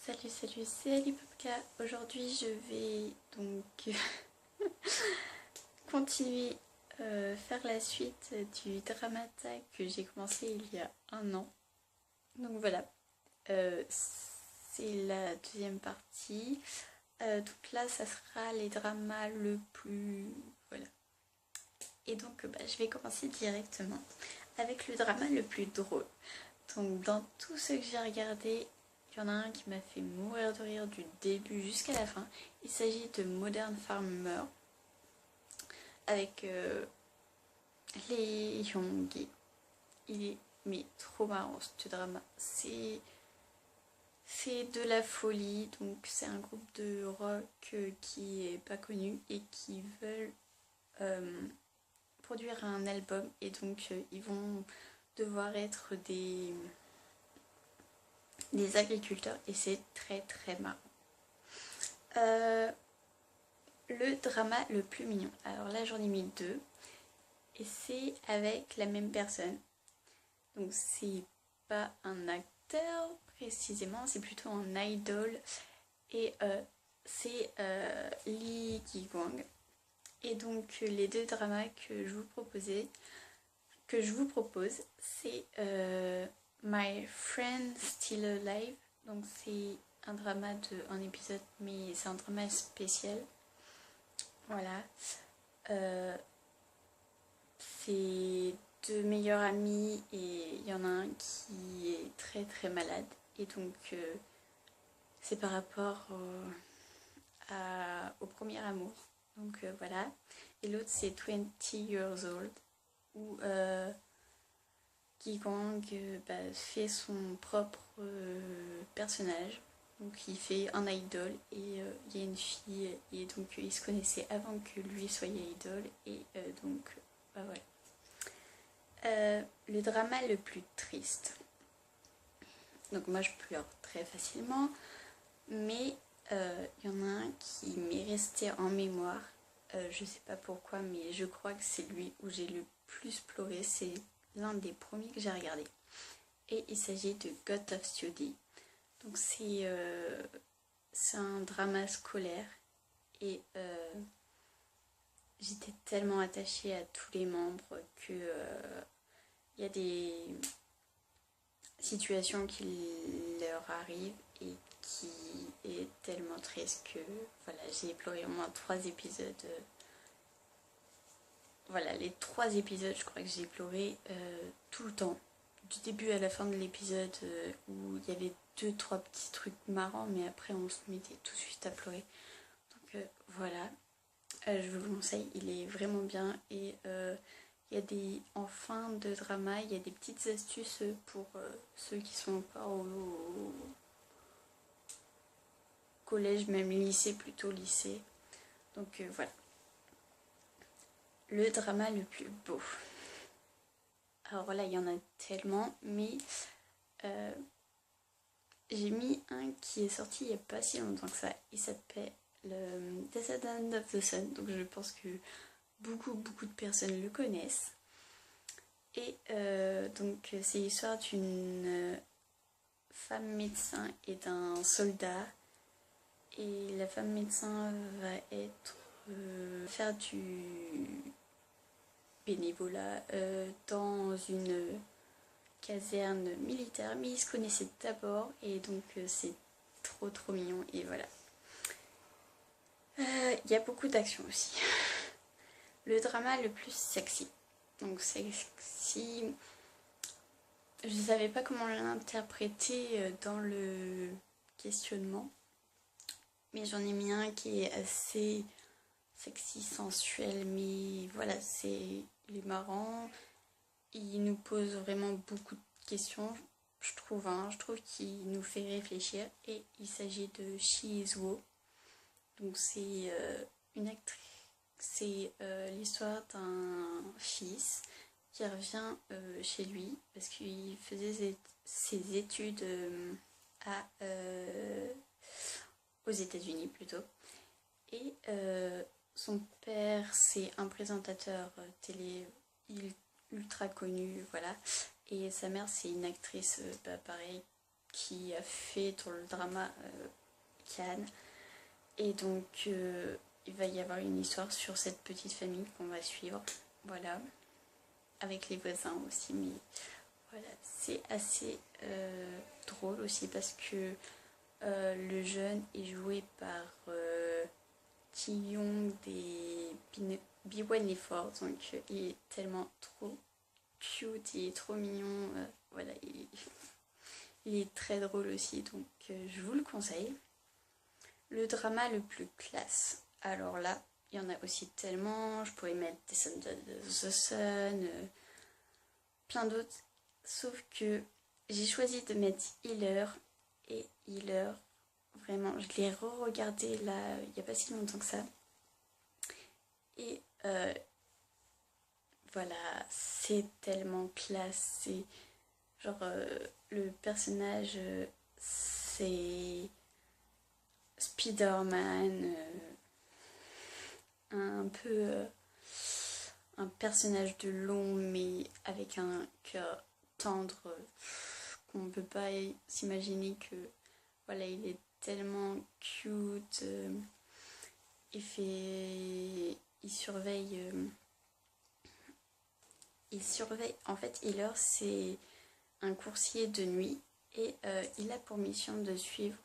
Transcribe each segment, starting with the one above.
c'est Ali Popka. Aujourd'hui je vais donc continuer faire la suite du Dramata que j'ai commencé il y a un an. Donc voilà, c'est la deuxième partie. Donc là ça sera les dramas le plus... Voilà. Et donc je vais commencer directement avec le drama le plus drôle. Donc dans tout ce que j'ai regardé, il y en a un qui m'a fait mourir de rire du début jusqu'à la fin. Il s'agit de Modern Farmer avec les Young. Il est mais trop marrant ce drama. C'est de la folie. Donc c'est un groupe de rock qui est pas connu et qui veulent produire un album. Et donc ils vont devoir être des agriculteurs et c'est très très marrant. Le drama le plus mignon, alors là j'en ai mis deux et c'est avec la même personne, donc c'est pas un acteur précisément, c'est plutôt un idol et c'est Lee Ki-kwang. Et donc les deux dramas que je vous propose c'est My Friend Still Alive, donc c'est un drama de un épisode mais c'est un drama spécial. Voilà, c'est deux meilleurs amis et il y en a un qui est très très malade et donc c'est par rapport au premier amour, donc voilà. Et l'autre c'est 20 Years Old où Ki-kwang fait son propre personnage. Donc il fait un idol et il y a une fille et donc ils se connaissaient avant que lui soit idol et donc voilà. Le drama le plus triste. Donc moi je pleure très facilement, mais il y en a un qui m'est resté en mémoire. Je sais pas pourquoi, mais je crois que c'est lui où j'ai le plus pleuré. C'est l'un des premiers que j'ai regardé. Et il s'agit de God of Study. Donc c'est un drama scolaire et j'étais tellement attachée à tous les membres que il y a des situations qui leur arrivent et qui est tellement triste que voilà, j'ai pleuré au moins 3 épisodes. Voilà, les 3 épisodes, je crois que j'ai pleuré tout le temps. Du début à la fin de l'épisode où il y avait 2-3 petits trucs marrants, mais après on se mettait tout de suite à pleurer. Donc voilà, je vous le conseille, il est vraiment bien. Et il y a des, en fin de drama, il y a des petites astuces pour ceux qui sont encore au collège, même lycée, plutôt lycée. Donc voilà. Le drama le plus beau. Alors là, il y en a tellement, mais j'ai mis un qui est sorti il n'y a pas si longtemps que ça. Il s'appelle Descendant of the Sun. Donc je pense que beaucoup de personnes le connaissent. Et donc c'est l'histoire d'une femme médecin et d'un soldat. Et la femme médecin va être faire du bénévolat dans une caserne militaire, mais ils se connaissaient d'abord et donc c'est trop mignon. Et voilà, il y a beaucoup d'action aussi. Le drama le plus sexy, donc sexy, je ne savais pas comment l'interpréter dans le questionnement, mais j'en ai mis un qui est assez sexy, sensuel, mais voilà, il est marrant. Il nous pose vraiment beaucoup de questions, je trouve qu'il nous fait réfléchir. Et il s'agit de She Is Wo. Donc c'est une actrice, c'est l'histoire d'un fils qui revient chez lui parce qu'il faisait ses études aux États-Unis plutôt. Et son père c'est un présentateur télé ultra connu, voilà, et sa mère c'est une actrice pareil qui a fait dans le drama Cannes. Et donc il va y avoir une histoire sur cette petite famille qu'on va suivre, voilà, avec les voisins aussi, mais voilà, c'est assez drôle aussi parce que le jeune est joué par Ji Young des B1A4, donc il est tellement trop cute, il est trop mignon, voilà, il est très drôle aussi, donc je vous le conseille. Le drama le plus classe, alors là, il y en a aussi tellement, je pourrais mettre Descendants of the Sun, plein d'autres, sauf que j'ai choisi de mettre Healer, et Healer, vraiment, je l'ai re-regardé là, il n'y a pas si longtemps que ça, et voilà, c'est tellement classe, c'est genre le personnage, c'est Spider-Man, un peu un personnage de long mais avec un cœur tendre qu'on ne peut pas s'imaginer que voilà, il est tellement cute, il surveille en fait. Healer, c'est un coursier de nuit et il a pour mission de suivre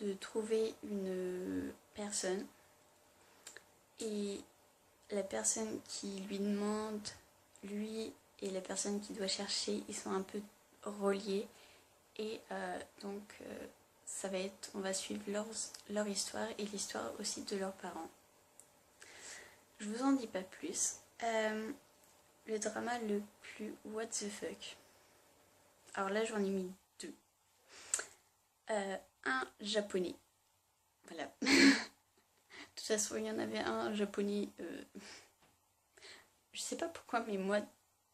de trouver une personne, et la personne qui lui demande, lui et la personne qui doit chercher, ils sont un peu reliés, et donc ça va être, on va suivre leur histoire et l'histoire aussi de leurs parents. Je vous en dis pas plus. Le drama le plus what the fuck, alors là j'en ai mis deux. Un japonais, voilà. De toute façon, il y en avait un japonais. Je sais pas pourquoi, mais moi,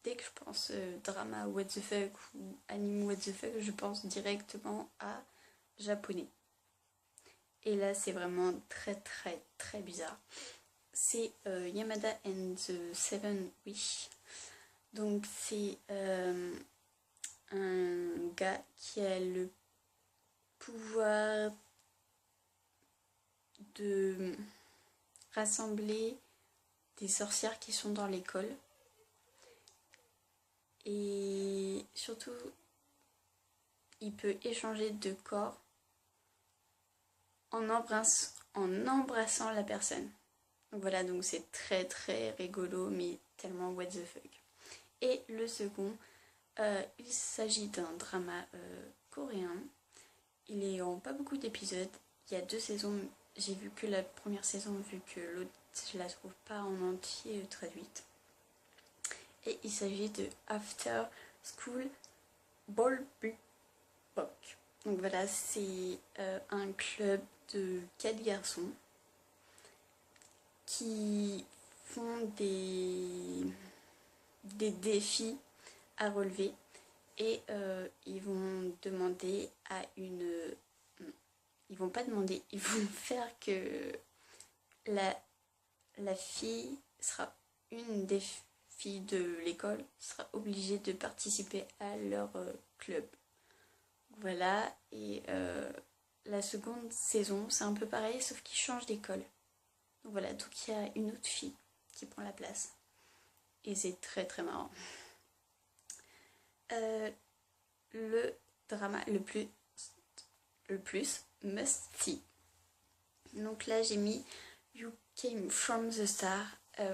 dès que je pense drama what the fuck ou anime what the fuck, je pense directement à japonais. Et là, c'est vraiment très très très bizarre. C'est Yamada and the Seven Wish. Donc c'est un gars qui a le pouvoir de rassembler des sorcières qui sont dans l'école, et surtout il peut échanger de corps en embrassant la personne. Donc voilà, donc c'est très très rigolo mais tellement what the fuck. Et le second, il s'agit d'un drama coréen. Il est en pas beaucoup d'épisodes, il y a 2 saisons. J'ai vu que la première saison, vu que l'autre je la trouve pas en entier traduite. Et il s'agit de After School Ball Bok. Donc voilà, c'est un club de 4 garçons qui font des défis à relever, et ils vont demander à une... Ils vont pas demander, ils vont faire que la fille sera une des filles de l'école, sera obligée de participer à leur club. Voilà, et la seconde saison, c'est un peu pareil, sauf qu'ils changent d'école. Donc voilà, donc il y a une autre fille qui prend la place. Et c'est très très marrant. Le drama le plus must-see. Donc là, j'ai mis You Came From The Star.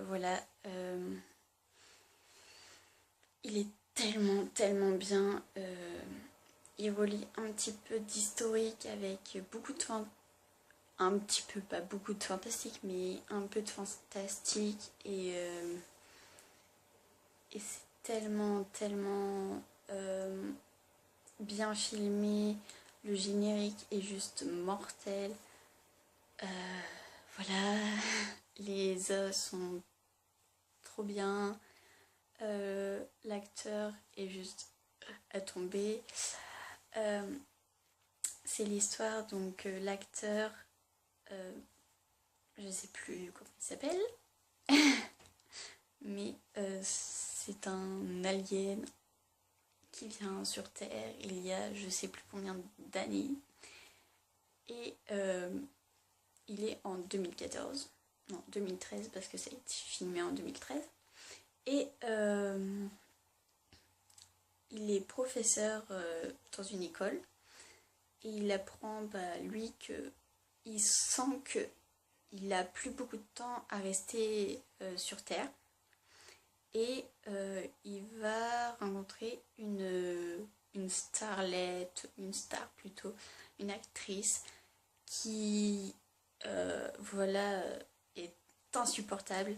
Voilà. Il est tellement, tellement bien. Il relie un petit peu d'historique avec beaucoup de un petit peu, pas beaucoup de fantastique, mais un peu de fantastique. Et c'est tellement, tellement bien filmé. Le générique est juste mortel. Voilà, les os sont trop bien. L'acteur est juste à tomber. C'est l'histoire, donc l'acteur, je sais plus comment il s'appelle, mais c'est un alien qui vient sur Terre il y a je sais plus combien d'années. Et il est en 2014, non 2013 parce que ça a été filmé en 2013. Et il est professeur dans une école. Et il apprend, lui, qu'il sent qu'il n'a plus beaucoup de temps à rester sur Terre. Et il va rencontrer une starlette, une star plutôt, une actrice qui, voilà, est insupportable.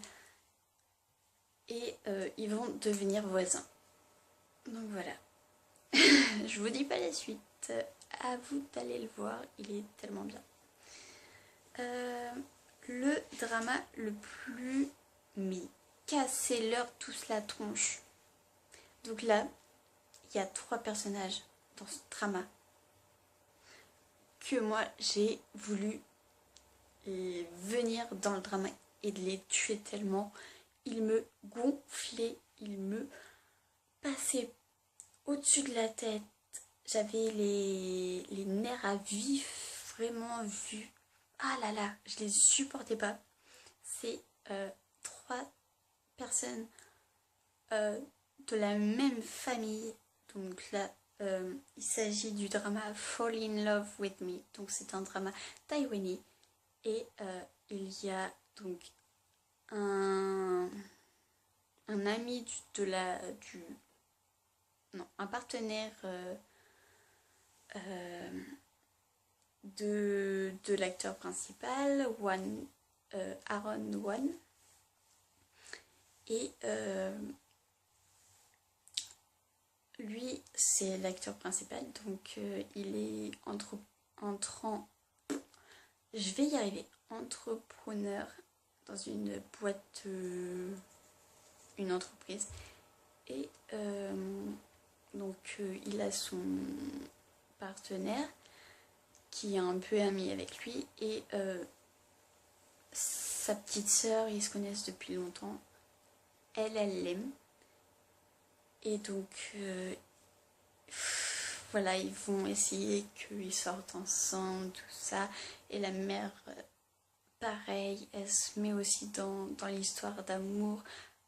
Et ils vont devenir voisins. Donc voilà. Je vous dis pas la suite. À vous d'aller le voir, il est tellement bien. Le drama le plus... Mais cassez-leur tous la tronche. Donc là, il y a 3 personnages dans ce drama que moi j'ai voulu venir dans le drama et de les tuer tellement. Ils me gonflaient, ils me passaient au-dessus de la tête. J'avais les nerfs à vif, vraiment vus. Ah là là, je les supportais pas. C'est 3 personnes de la même famille. Donc là, il s'agit du drama Fall in Love with Me. Donc c'est un drama taïwanais. Et il y a donc un ami un partenaire de l'acteur principal, Aaron Wan. Et lui, c'est l'acteur principal, donc il est entrant, je vais y arriver, entrepreneur dans une boîte, une entreprise. Et donc il a son partenaire qui est un peu ami avec lui et sa petite sœur, ils se connaissent depuis longtemps. Elle l'aime. Et donc voilà, ils vont essayer qu'ils sortent ensemble, tout ça. Et la mère, pareil, elle se met aussi dans l'histoire d'amour,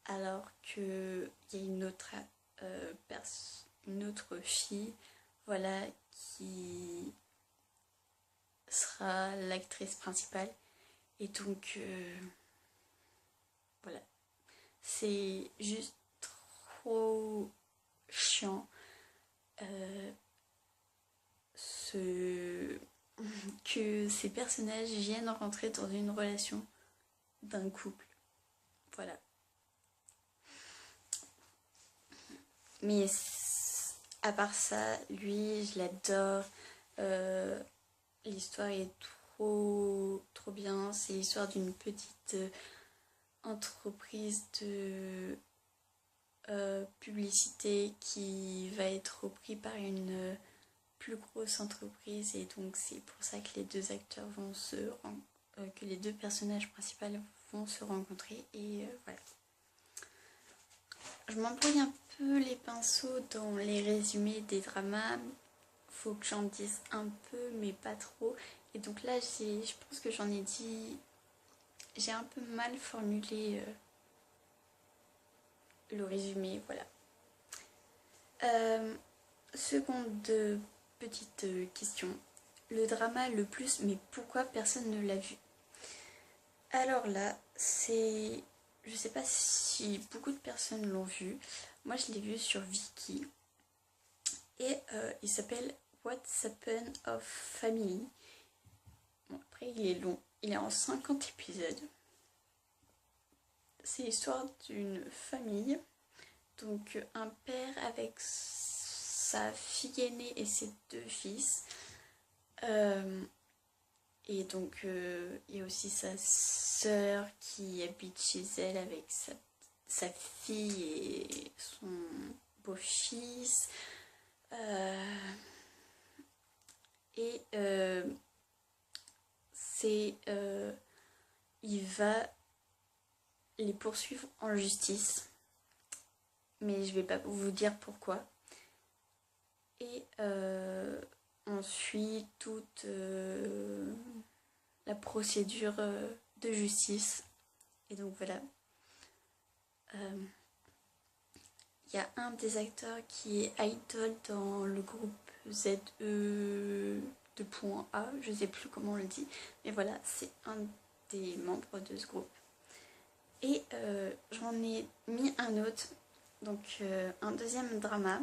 alors qu'il y a une autre fille, voilà, qui sera l'actrice principale. Et donc voilà, c'est juste trop chiant que ces personnages viennent rentrer dans une relation d'un couple. Voilà. Mais à part ça, lui, je l'adore. L'histoire est trop bien. C'est l'histoire d'une petite entreprise de publicité qui va être repris par une plus grosse entreprise, et donc c'est pour ça que les deux acteurs vont que les deux personnages principaux vont se rencontrer. Et voilà. Je m'embrouille un peu les pinceaux dans les résumés des dramas. Faut que j'en dise un peu, mais pas trop. Et donc là, je pense que j'en ai dit... J'ai un peu mal formulé le résumé, voilà. Seconde petite question. Le drama le plus, mais pourquoi personne ne l'a vu? Alors là, c'est... Je sais pas si beaucoup de personnes l'ont vu. Moi, je l'ai vu sur Viki. Et il s'appelle What's Happened of Family. Bon, après, il est long. Il est en 50 épisodes. C'est l'histoire d'une famille. Donc, un père avec sa fille aînée et ses 2 fils. Et donc, il y a aussi sa sœur qui habite chez elle avec sa fille et son beau-fils. Et il va les poursuivre en justice. Mais je vais pas vous dire pourquoi. Et on suit toute la procédure de justice. Et donc voilà. Il y a un des acteurs qui est idol dans le groupe ZE de point A, je sais plus comment on le dit, mais voilà, c'est un des membres de ce groupe. Et j'en ai mis un autre, donc un deuxième drama.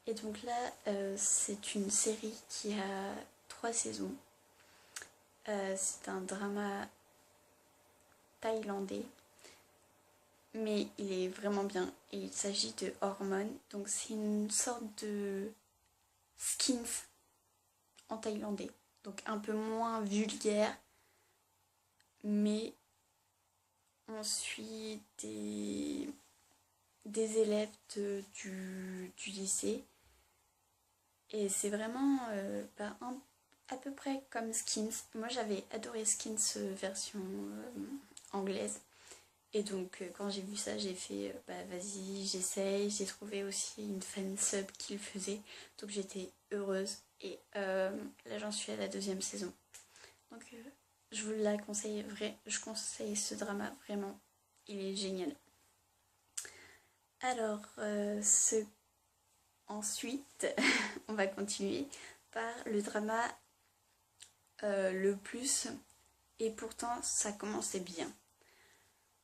Et donc là, c'est une série qui a 3 saisons. C'est un drama thaïlandais, mais il est vraiment bien. Et il s'agit de Hormones, donc c'est une sorte de Skins en thaïlandais. Donc un peu moins vulgaire, mais on suit des élèves du lycée. Et c'est vraiment à peu près comme Skins. Moi j'avais adoré Skins version anglaise. Et donc quand j'ai vu ça, j'ai fait vas-y, j'essaye. J'ai trouvé aussi une fan sub qui le faisait. Donc j'étais heureuse. Et là j'en suis à la 2e saison. Donc je vous la conseille, je conseille ce drama vraiment. Il est génial. Alors ensuite, on va continuer par le drama le plus. Et pourtant ça commençait bien.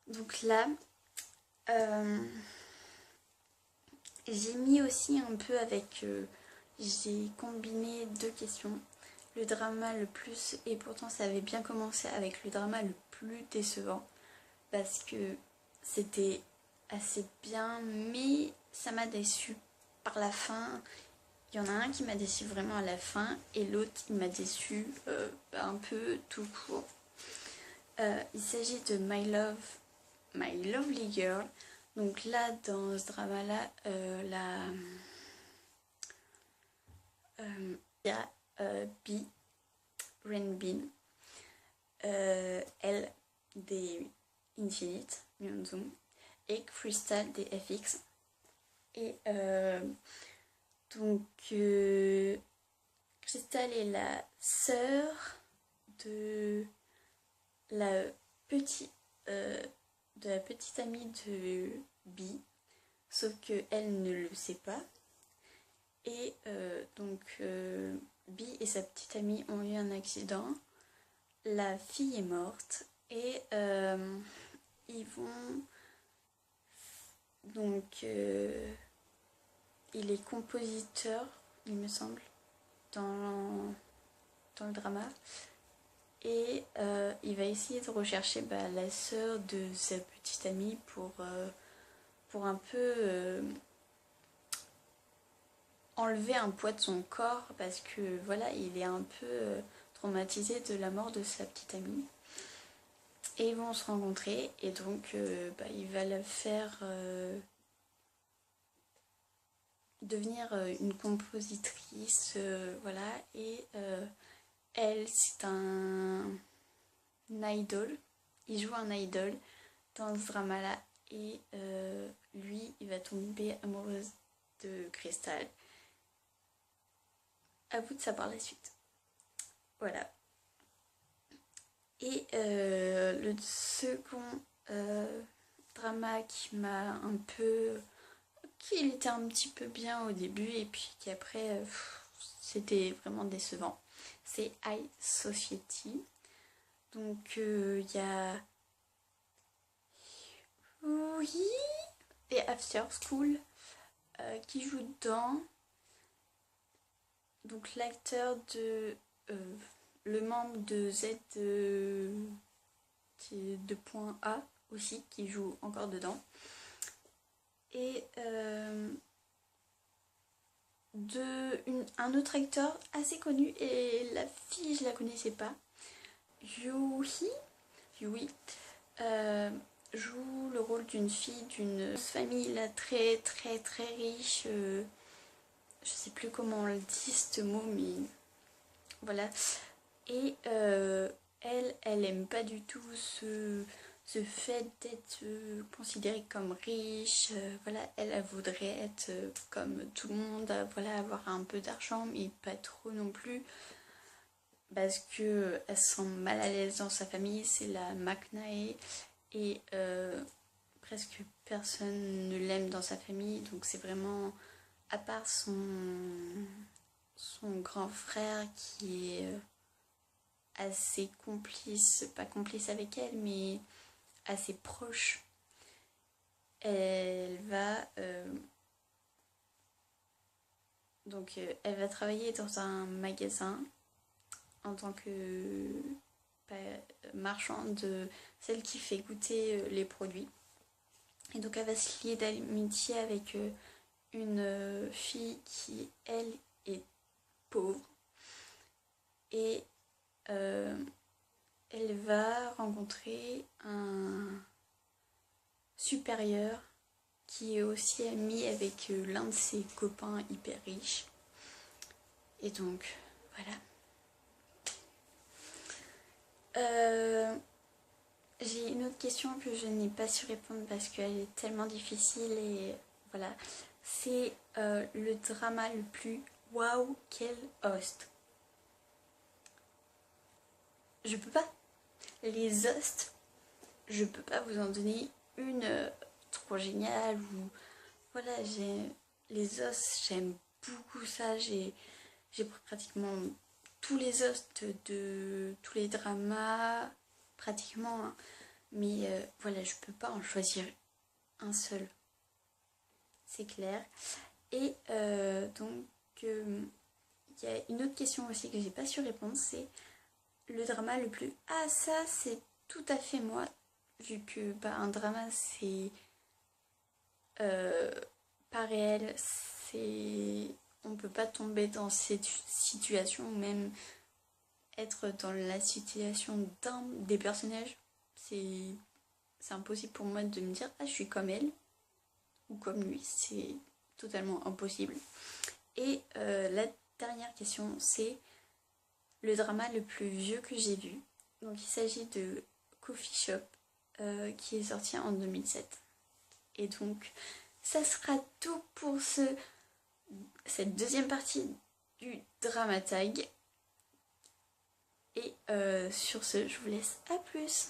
Donc là, j'ai mis aussi un peu avec... j'ai combiné 2 questions. Le drama le plus, et pourtant ça avait bien commencé avec le drama le plus décevant. Parce que c'était assez bien, mais ça m'a déçu par la fin. Il y en a un qui m'a déçu vraiment à la fin, et l'autre il m'a déçu un peu tout court. Il s'agit de My Lovely Girl. Donc là, dans ce drama-là, il y a B, Renbin, elle des Infinite, Myeonzoom, et Crystal des FX. Et donc, Crystal est la sœur de la petite amie de B, sauf qu'elle ne le sait pas. Et donc B et sa petite amie ont eu un accident, la fille est morte, et ils vont donc il est compositeur, il me semble, dans le drama. Et il va essayer de rechercher la sœur de sa petite amie pour un peu enlever un poids de son corps, parce que voilà, il est un peu traumatisé de la mort de sa petite amie. Et ils vont se rencontrer, et donc il va la faire devenir une compositrice, voilà. Et elle, c'est un idol, il joue un idol dans ce drama là, et lui il va tomber amoureux de Crystal. À vous de savoir la suite. Voilà. Et le second drama qui m'a un peu... qui était un petit peu bien au début, et puis qui après c'était vraiment décevant, c'est High Society. Donc il y a... oui, et After School qui joue dedans. Donc l'acteur de... le membre de Z de point A aussi, qui joue encore dedans. Et un autre acteur assez connu, et la fille je la connaissais pas, Yui joue le rôle d'une fille d'une famille là, très très très riche, je sais plus comment on le dit ce mot, mais voilà. Et elle aime pas du tout ce fait d'être considérée comme riche, voilà, elle voudrait être comme tout le monde, voilà, avoir un peu d'argent, mais pas trop non plus, parce que elle se sent mal à l'aise dans sa famille, c'est la McNae, et presque personne ne l'aime dans sa famille, donc c'est vraiment, à part son grand frère qui est assez complice, pas complice avec elle, mais assez proche. Elle va elle va travailler dans un magasin en tant que marchande, celle qui fait goûter les produits. Et donc elle va se lier d'amitié avec une fille qui, elle, est pauvre. Et elle va rencontrer un supérieur qui est aussi ami avec l'un de ses copains hyper riches. Et donc, voilà. J'ai une autre question que je n'ai pas su répondre parce qu'elle est tellement difficile et voilà. C'est le drama le plus waouh, quel host. Je peux pas. Les hosts, je peux pas vous en donner une trop géniale ou voilà, les hosts, j'aime beaucoup ça. J'ai pratiquement tous les hosts de tous les dramas, pratiquement, hein. Mais voilà, je peux pas en choisir un seul, c'est clair. Et donc, il y a une autre question aussi que j'ai pas su répondre, c'est le drama le plus... Ah, ça, c'est tout à fait moi, vu que un drama, c'est pas réel, c'est... On peut pas tomber dans cette situation, ou même être dans la situation d'un des personnages. C'est impossible pour moi de me dire « Ah, je suis comme elle » ou comme lui, c'est totalement impossible. Et la dernière question, c'est le drama le plus vieux que j'ai vu. Donc il s'agit de Coffee Shop qui est sorti en 2007. Et donc ça sera tout pour cette deuxième partie du Drama Tag. Et sur ce, je vous laisse, à plus.